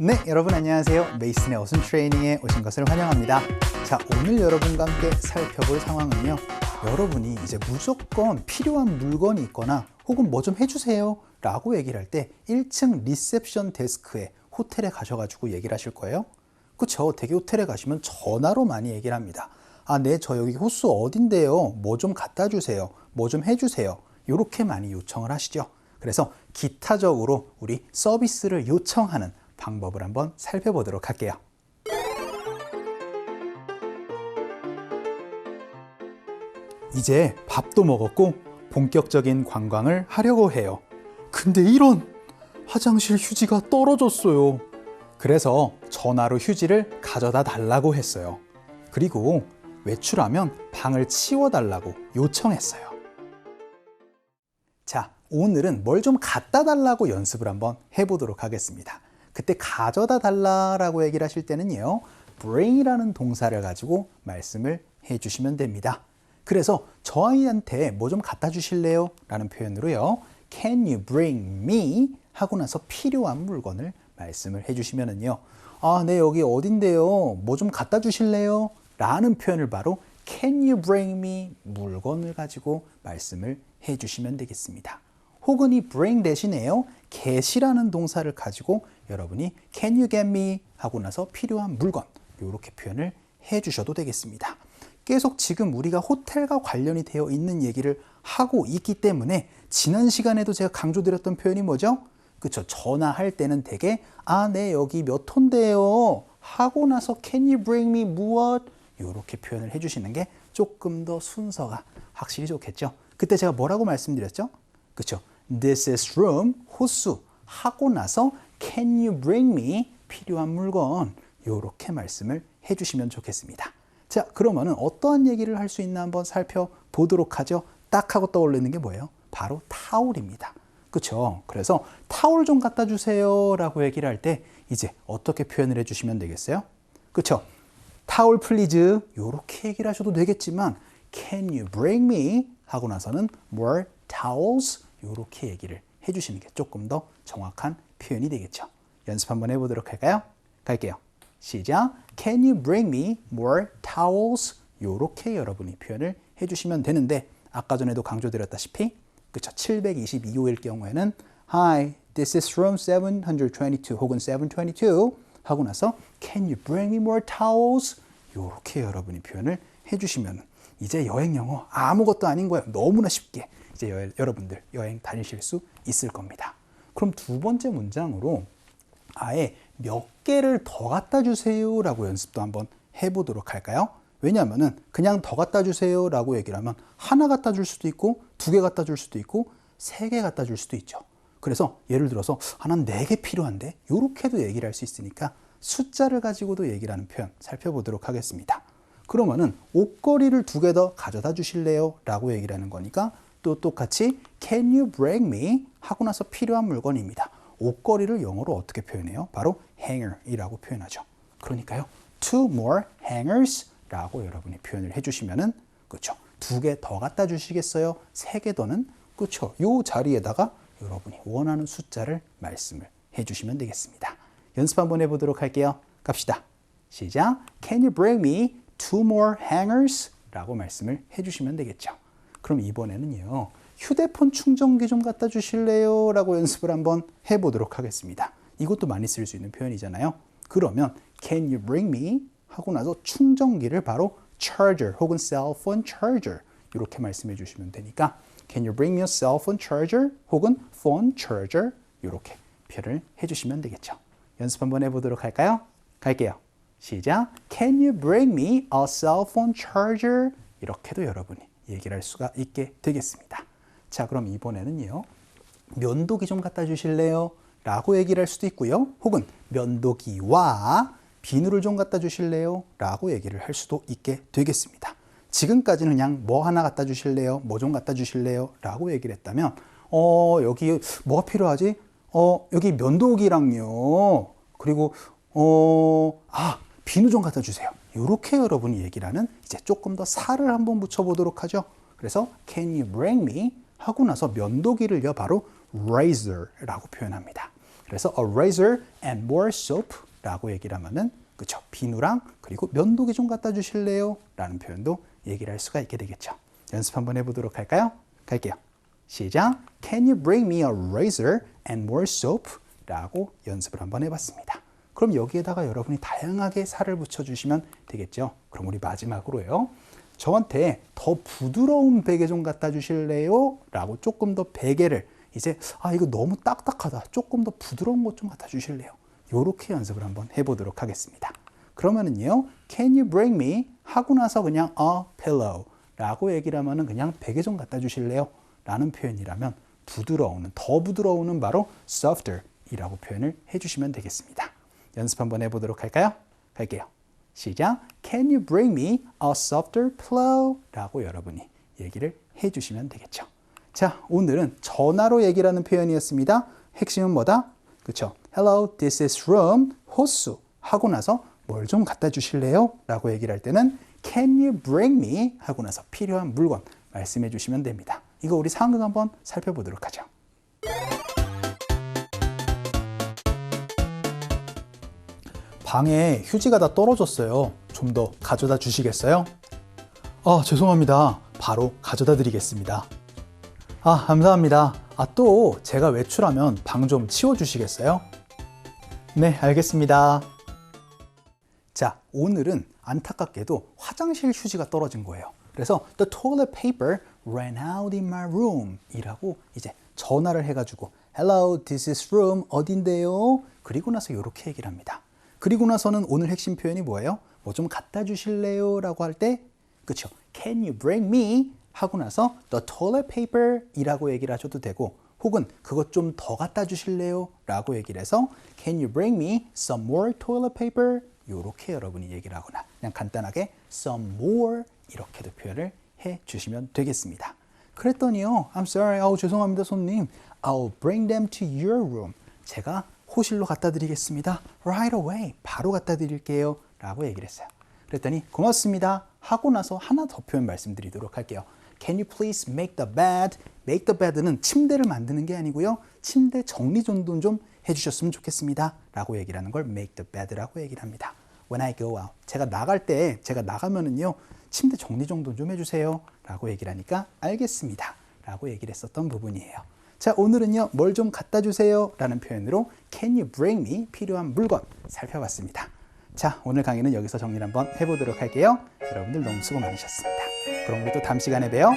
네, 여러분 안녕하세요. 메이슨의 어순 트레이닝에 오신 것을 환영합니다. 자, 오늘 여러분과 함께 살펴볼 상황은요. 여러분이 이제 무조건 필요한 물건이 있거나 혹은 뭐 좀 해주세요 라고 얘기를 할 때 1층 리셉션 데스크에 호텔에 가셔가지고 얘기를 하실 거예요. 그쵸? 되게 호텔에 가시면 전화로 많이 얘기를 합니다. 아, 네, 저 여기 호수 어딘데요? 뭐 좀 갖다 주세요. 뭐 좀 해주세요. 이렇게 많이 요청을 하시죠. 그래서 기타적으로 우리 서비스를 요청하는 방법을 한번 살펴보도록 할게요. 이제 밥도 먹었고 본격적인 관광을 하려고 해요. 근데 이런 화장실 휴지가 떨어졌어요. 그래서 전화로 휴지를 가져다 달라고 했어요. 그리고 외출하면 방을 치워달라고 요청했어요. 자, 오늘은 뭘 좀 갖다 달라고 연습을 한번 해보도록 하겠습니다. 그때 가져다 달라고 얘기를 하실 때는요, bring이라는 동사를 가지고 말씀을 해주시면 됩니다. 그래서 저 아이한테 뭐 좀 갖다 주실래요? 라는 표현으로요, Can you bring me? 하고 나서 필요한 물건을 말씀을 해주시면은요, 아, 네, 여기 어딘데요? 뭐 좀 갖다 주실래요? 라는 표현을 바로 Can you bring me? 물건을 가지고 말씀을 해주시면 되겠습니다. 혹은 이 bring 대신에요, get이라는 동사를 가지고 여러분이 Can you get me? 하고 나서 필요한 물건, 이렇게 표현을 해주셔도 되겠습니다. 계속 지금 우리가 호텔과 관련이 되어 있는 얘기를 하고 있기 때문에 지난 시간에도 제가 강조드렸던 표현이 뭐죠? 그쵸? 전화할 때는 되게 아, 네, 여기 몇 호인데요 하고 나서 Can you bring me 무엇? 이렇게 표현을 해주시는 게 조금 더 순서가 확실히 좋겠죠? 그때 제가 뭐라고 말씀드렸죠? 그쵸? This is room, 호수 하고 나서 Can you bring me? 필요한 물건, 이렇게 말씀을 해주시면 좋겠습니다. 자, 그러면은 어떠한 얘기를 할 수 있나 한번 살펴보도록 하죠. 딱 하고 떠올리는 게 뭐예요? 바로 타올입니다. 그쵸? 그래서 타올 좀 갖다 주세요 라고 얘기를 할 때 이제 어떻게 표현을 해주시면 되겠어요? 그쵸? 타올 플리즈 이렇게 얘기를 하셔도 되겠지만 Can you bring me? 하고 나서는 more towels 이렇게 얘기를 해주시는 게 조금 더 정확한 표현이 되겠죠. 연습 한번 해보도록 할까요? 갈게요. 시작. Can you bring me more towels? 이렇게 여러분이 표현을 해주시면 되는데 아까 전에도 강조드렸다시피 그쵸? 722호일 경우에는 Hi, this is room 722 혹은 722 하고 나서 Can you bring me more towels? 이렇게 여러분이 표현을 해주시면 이제 여행 영어 아무것도 아닌 거예요. 너무나 쉽게 이제 여러분들 여행 다니실 수 있을 겁니다. 그럼 두 번째 문장으로 아예 몇 개를 더 갖다 주세요 라고 연습도 한번 해보도록 할까요? 왜냐하면은 그냥 더 갖다 주세요 라고 얘기를 하면 하나 갖다 줄 수도 있고 두 개 갖다 줄 수도 있고 세 개 갖다 줄 수도 있죠. 그래서 예를 들어서 난 4개 필요한데 이렇게도 얘기를 할 수 있으니까 숫자를 가지고도 얘기를 하는 표현 살펴보도록 하겠습니다. 그러면은 옷걸이를 2개 더 가져다 주실래요? 라고 얘기를 하는 거니까 또 똑같이 Can you bring me? 하고 나서 필요한 물건입니다. 옷걸이를 영어로 어떻게 표현해요? 바로 hanger이라고 표현하죠. 그러니까요, 2 more hangers 라고 여러분이 표현을 해주시면은 그렇죠. 2개 더 갖다 주시겠어요? 3개 더는 그렇죠. 요 자리에다가 여러분이 원하는 숫자를 말씀을 해주시면 되겠습니다. 연습 한번 해보도록 할게요. 갑시다. 시작. Can you bring me 2 more hangers? 라고 말씀을 해주시면 되겠죠. 그럼 이번에는요, 휴대폰 충전기 좀 갖다 주실래요? 라고 연습을 한번 해보도록 하겠습니다. 이것도 많이 쓸 수 있는 표현이잖아요. 그러면 Can you bring me? 하고 나서 충전기를 바로 charger 혹은 cell phone charger 이렇게 말씀해 주시면 되니까 Can you bring me a cell phone charger? 혹은 phone charger 이렇게 표현을 해주시면 되겠죠. 연습 한번 해보도록 할까요? 갈게요. 시작. Can you bring me a cell phone charger? 이렇게도 여러분이 얘기를 할 수가 있게 되겠습니다. 자, 그럼 이번에는요, 면도기 좀 갖다 주실래요? 라고 얘기를 할 수도 있고요. 혹은 면도기와 비누를 좀 갖다 주실래요? 라고 얘기를 할 수도 있게 되겠습니다. 지금까지는 그냥 뭐 하나 갖다 주실래요? 뭐 좀 갖다 주실래요? 라고 얘기를 했다면 여기 뭐가 필요하지? 여기 면도기랑요. 그리고 비누 좀 갖다 주세요. 이렇게 여러분이 얘기를 하는 이제 조금 더 살을 한번 붙여보도록 하죠. 그래서 Can you bring me? 하고 나서 면도기를요 바로 razor라고 표현합니다. 그래서 a razor and more soap 라고 얘기를 하면은 그쵸? 비누랑 그리고 면도기 좀 갖다 주실래요? 라는 표현도 얘기를 할 수가 있게 되겠죠. 연습 한번 해보도록 할까요? 갈게요. 시작! Can you bring me a razor and more soap? 라고 연습을 한번 해봤습니다. 그럼 여기에다가 여러분이 다양하게 살을 붙여주시면 되겠죠. 그럼 우리 마지막으로요. 저한테 더 부드러운 베개 좀 갖다 주실래요? 라고 조금 더 베개를 이제 이거 너무 딱딱하다. 조금 더 부드러운 것 좀 갖다 주실래요? 요렇게 연습을 한번 해보도록 하겠습니다. 그러면은요. Can you bring me? 하고 나서 그냥 a pillow 라고 얘기를 하면은 그냥 베개 좀 갖다 주실래요? 라는 표현이라면 더 부드러우는 바로 softer 이라고 표현을 해주시면 되겠습니다. 연습 한번 해보도록 할까요? 갈게요. 시작! Can you bring me a softer pillow? 라고 여러분이 얘기를 해주시면 되겠죠. 자, 오늘은 전화로 얘기를 하는 표현이었습니다. 핵심은 뭐다? 그쵸? Hello, this is room. 호수 하고 나서 뭘 좀 갖다 주실래요? 라고 얘기를 할 때는 Can you bring me? 하고 나서 필요한 물건 말씀해 주시면 됩니다. 이거 우리 상황극 한번 살펴보도록 하죠. 방에 휴지가 다 떨어졌어요. 좀 더 가져다 주시겠어요? 죄송합니다. 바로 가져다 드리겠습니다. 감사합니다. 또 제가 외출하면 방 좀 치워주시겠어요? 네, 알겠습니다. 자, 오늘은 안타깝게도 화장실 휴지가 떨어진 거예요. 그래서 The toilet paper ran out in my room 이라고 이제 전화를 해가지고 Hello, this is room 어딘데요? 그리고 나서 이렇게 얘기를 합니다. 그리고 나서는 오늘 핵심 표현이 뭐예요? 뭐 좀 갖다 주실래요? 라고 할 때 그쵸? Can you bring me? 하고 나서 the toilet paper 이라고 얘기를 하셔도 되고 혹은 그것 좀 더 갖다 주실래요? 라고 얘기를 해서 Can you bring me some more toilet paper? 이렇게 여러분이 얘기를 하거나 그냥 간단하게 some more 이렇게도 표현을 해 주시면 되겠습니다. 그랬더니요. I'm sorry. 죄송합니다, 손님. I'll bring them to your room. 제가 호실로 갖다 드리겠습니다. Right away. 바로 갖다 드릴게요. 라고 얘기를 했어요. 그랬더니 고맙습니다. 하고 나서 하나 더 표현 말씀드리도록 할게요. Can you please make the bed? Make the bed는 침대를 만드는 게 아니고요. 침대 정리정돈 좀 해주셨으면 좋겠습니다. 라고 얘기를 하는 걸 make the bed라고 얘기를 합니다. When I go out. 제가 나가면은요. 침대 정리정돈 좀 해주세요. 라고 얘기를 하니까 알겠습니다. 라고 얘기를 했었던 부분이에요. 자, 오늘은요. 뭘 좀 갖다 주세요. 라는 표현으로 Can you bring me? 필요한 물건 살펴봤습니다. 자, 오늘 강의는 여기서 정리를 한번 해보도록 할게요. 여러분들 너무 수고 많으셨습니다. 그럼 우리 또 다음 시간에 봬요.